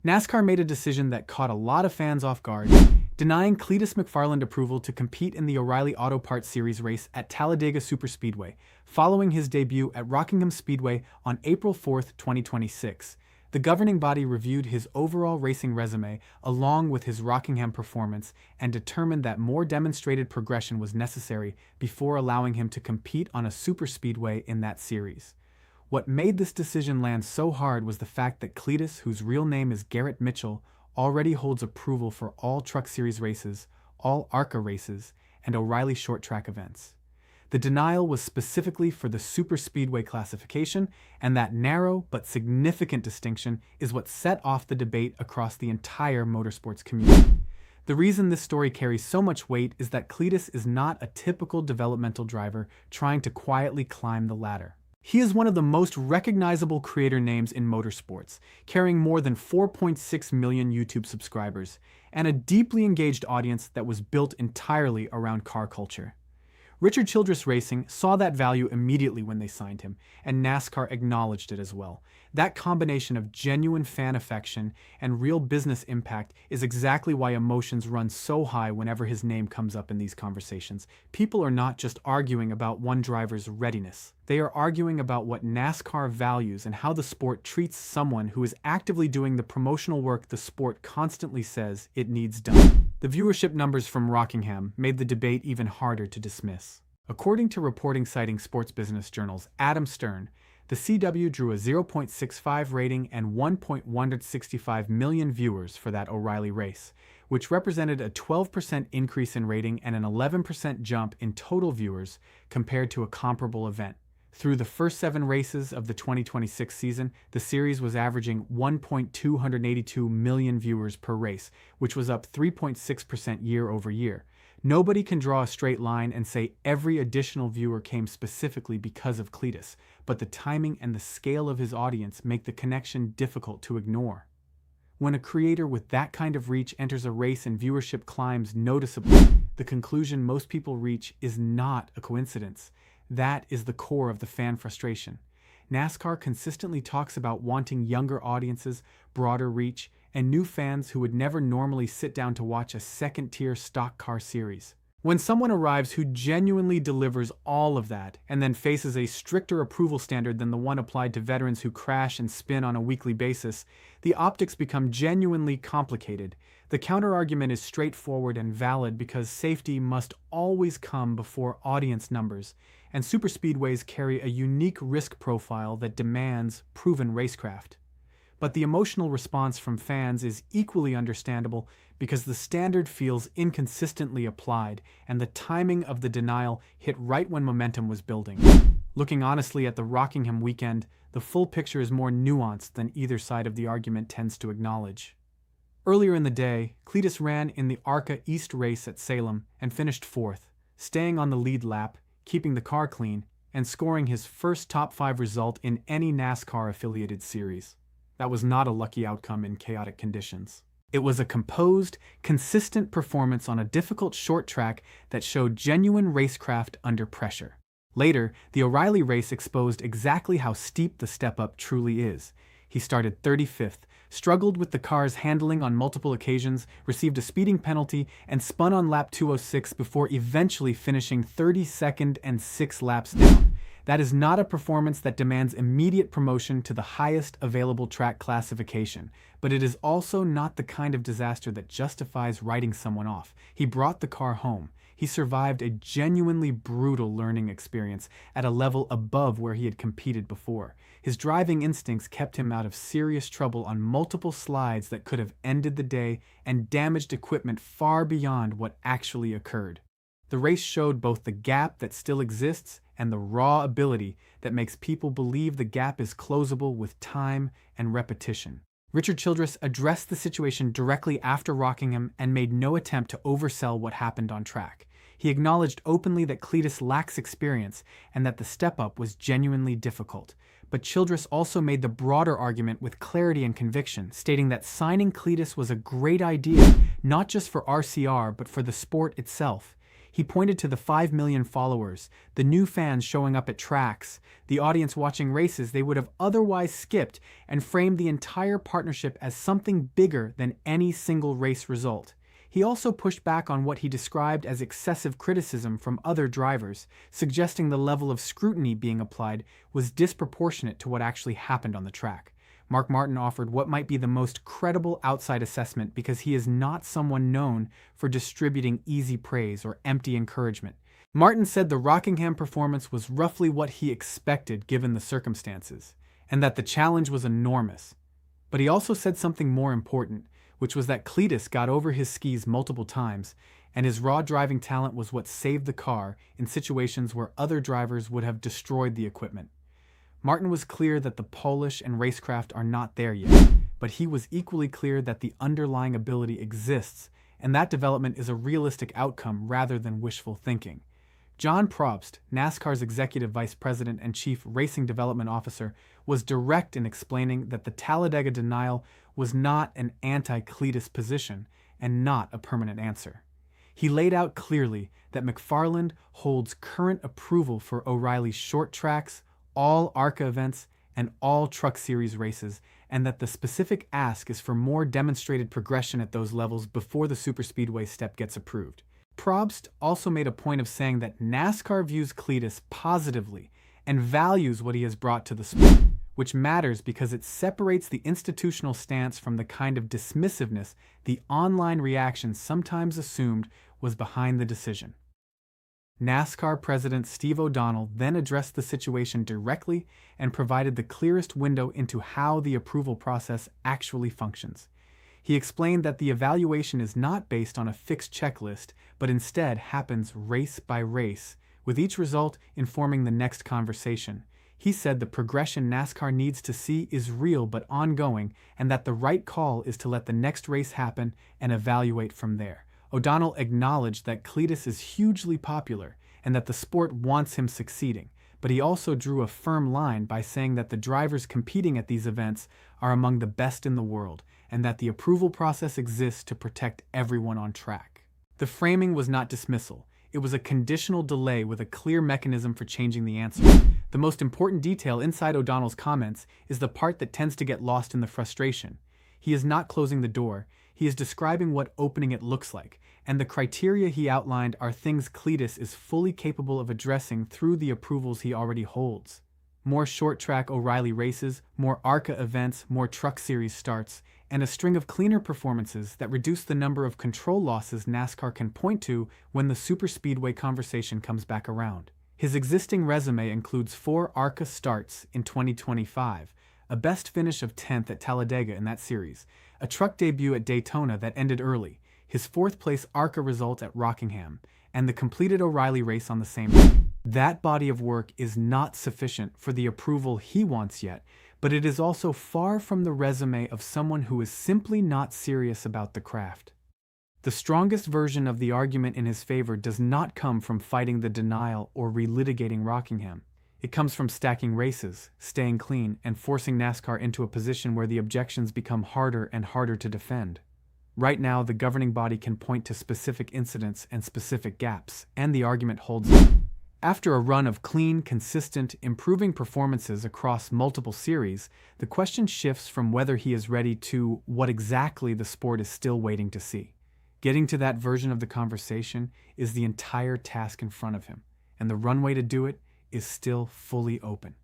NASCAR made a decision that caught a lot of fans off guard, denying Cleetus McFarland approval to compete in the O'Reilly Auto Parts Series race at Talladega Superspeedway, following his debut at Rockingham Speedway on April 4, 2026. The governing body reviewed his overall racing resume along with his Rockingham performance and determined that more demonstrated progression was necessary before allowing him to compete on a superspeedway in that series. What made this decision land so hard was the fact that Cleetus, whose real name is Garrett Mitchell, already holds approval for all Truck Series races, all ARCA races, and O'Reilly short track events. The denial was specifically for the superspeedway classification, and that narrow but significant distinction is what set off the debate across the entire motorsports community. The reason this story carries so much weight is that Cleetus is not a typical developmental driver trying to quietly climb the ladder. He is one of the most recognizable creator names in motorsports, carrying more than 4.6 million YouTube subscribers, and a deeply engaged audience that was built entirely around car culture. Richard Childress Racing saw that value immediately when they signed him, and NASCAR acknowledged it as well. That combination of genuine fan affection and real business impact is exactly why emotions run so high whenever his name comes up in these conversations. People are not just arguing about one driver's readiness. They are arguing about what NASCAR values and how the sport treats someone who is actively doing the promotional work the sport constantly says it needs done. The viewership numbers from Rockingham made the debate even harder to dismiss. According to reporting citing Sports Business Journal's Adam Stern, the CW drew a 0.65 rating and 1.165 million viewers for that O'Reilly race, which represented a 12% increase in rating and an 11% jump in total viewers compared to a comparable event. Through the first 7 races of the 2026 season, the series was averaging 1.282 million viewers per race, which was up 3.6% year over year. Nobody can draw a straight line and say every additional viewer came specifically because of Cleetus, but the timing and the scale of his audience make the connection difficult to ignore. When a creator with that kind of reach enters a race and viewership climbs noticeably, the conclusion most people reach is not a coincidence. That is the core of the fan frustration. NASCAR consistently talks about wanting younger audiences, broader reach, and new fans who would never normally sit down to watch a second-tier stock car series. When someone arrives who genuinely delivers all of that and then faces a stricter approval standard than the one applied to veterans who crash and spin on a weekly basis, the optics become genuinely complicated. The counterargument is straightforward and valid because safety must always come before audience numbers, and superspeedways carry a unique risk profile that demands proven racecraft. But the emotional response from fans is equally understandable because the standard feels inconsistently applied and the timing of the denial hit right when momentum was building. Looking honestly at the Rockingham weekend, the full picture is more nuanced than either side of the argument tends to acknowledge. Earlier in the day, Cleetus ran in the ARCA East race at Salem and finished 4th, staying on the lead lap, keeping the car clean, and scoring his first top 5 result in any NASCAR-affiliated series. That was not a lucky outcome in chaotic conditions. It was a composed, consistent performance on a difficult short track that showed genuine racecraft under pressure. Later, the O'Reilly race exposed exactly how steep the step-up truly is. He started 35th, struggled with the car's handling on multiple occasions, received a speeding penalty, and spun on lap 206 before eventually finishing 32nd and 6 laps down. That is not a performance that demands immediate promotion to the highest available track classification, but it is also not the kind of disaster that justifies writing someone off. He brought the car home. He survived a genuinely brutal learning experience at a level above where he had competed before. His driving instincts kept him out of serious trouble on multiple slides that could have ended the day and damaged equipment far beyond what actually occurred. The race showed both the gap that still exists and the raw ability that makes people believe the gap is closable with time and repetition. Richard Childress addressed the situation directly after Rockingham and made no attempt to oversell what happened on track. He acknowledged openly that Cleetus lacks experience and that the step-up was genuinely difficult. But Childress also made the broader argument with clarity and conviction, stating that signing Cleetus was a great idea, not just for RCR, but for the sport itself. He pointed to the 5 million followers, the new fans showing up at tracks, the audience watching races they would have otherwise skipped, and framed the entire partnership as something bigger than any single race result. He also pushed back on what he described as excessive criticism from other drivers, suggesting the level of scrutiny being applied was disproportionate to what actually happened on the track. Mark Martin offered what might be the most credible outside assessment because he is not someone known for distributing easy praise or empty encouragement. Martin said the Rockingham performance was roughly what he expected given the circumstances, and that the challenge was enormous. But he also said something more important, which was that Cleetus got over his skis multiple times, and his raw driving talent was what saved the car in situations where other drivers would have destroyed the equipment. Martin was clear that the polish and racecraft are not there yet, but he was equally clear that the underlying ability exists, and that development is a realistic outcome rather than wishful thinking. John Probst, NASCAR's Executive Vice President and Chief Racing Development Officer, was direct in explaining that the Talladega denial was not an anti-Cleetus position and not a permanent answer. He laid out clearly that McFarland holds current approval for O'Reilly's short tracks, all ARCA events, and all Truck Series races, and that the specific ask is for more demonstrated progression at those levels before the superspeedway step gets approved. Probst also made a point of saying that NASCAR views Cleetus positively and values what he has brought to the sport, which matters because it separates the institutional stance from the kind of dismissiveness the online reaction sometimes assumed was behind the decision. NASCAR President Steve O'Donnell then addressed the situation directly and provided the clearest window into how the approval process actually functions. He explained that the evaluation is not based on a fixed checklist, but instead happens race by race, with each result informing the next conversation. He said the progression NASCAR needs to see is real but ongoing, and that the right call is to let the next race happen and evaluate from there. O'Donnell acknowledged that Cleetus is hugely popular and that the sport wants him succeeding, but he also drew a firm line by saying that the drivers competing at these events are among the best in the world and that the approval process exists to protect everyone on track. The framing was not dismissal. It was a conditional delay with a clear mechanism for changing the answer. The most important detail inside O'Donnell's comments is the part that tends to get lost in the frustration. He is not closing the door. He is describing what opening it looks like, and the criteria he outlined are things Cleetus is fully capable of addressing through the approvals he already holds. More short-track O'Reilly races, more ARCA events, more Truck Series starts, and a string of cleaner performances that reduce the number of control losses NASCAR can point to when the superspeedway conversation comes back around. His existing resume includes 4 ARCA starts in 2025, a best finish of 10th at Talladega in that series, a truck debut at Daytona that ended early, his 4th-place ARCA result at Rockingham, and the completed O'Reilly race on the same day. That body of work is not sufficient for the approval he wants yet, but it is also far from the resume of someone who is simply not serious about the craft. The strongest version of the argument in his favor does not come from fighting the denial or relitigating Rockingham. It comes from stacking races, staying clean, and forcing NASCAR into a position where the objections become harder and harder to defend. Right now, the governing body can point to specific incidents and specific gaps, and the argument holds up. After a run of clean, consistent, improving performances across multiple series, the question shifts from whether he is ready to what exactly the sport is still waiting to see. Getting to that version of the conversation is the entire task in front of him, and the runway to do it is still fully open.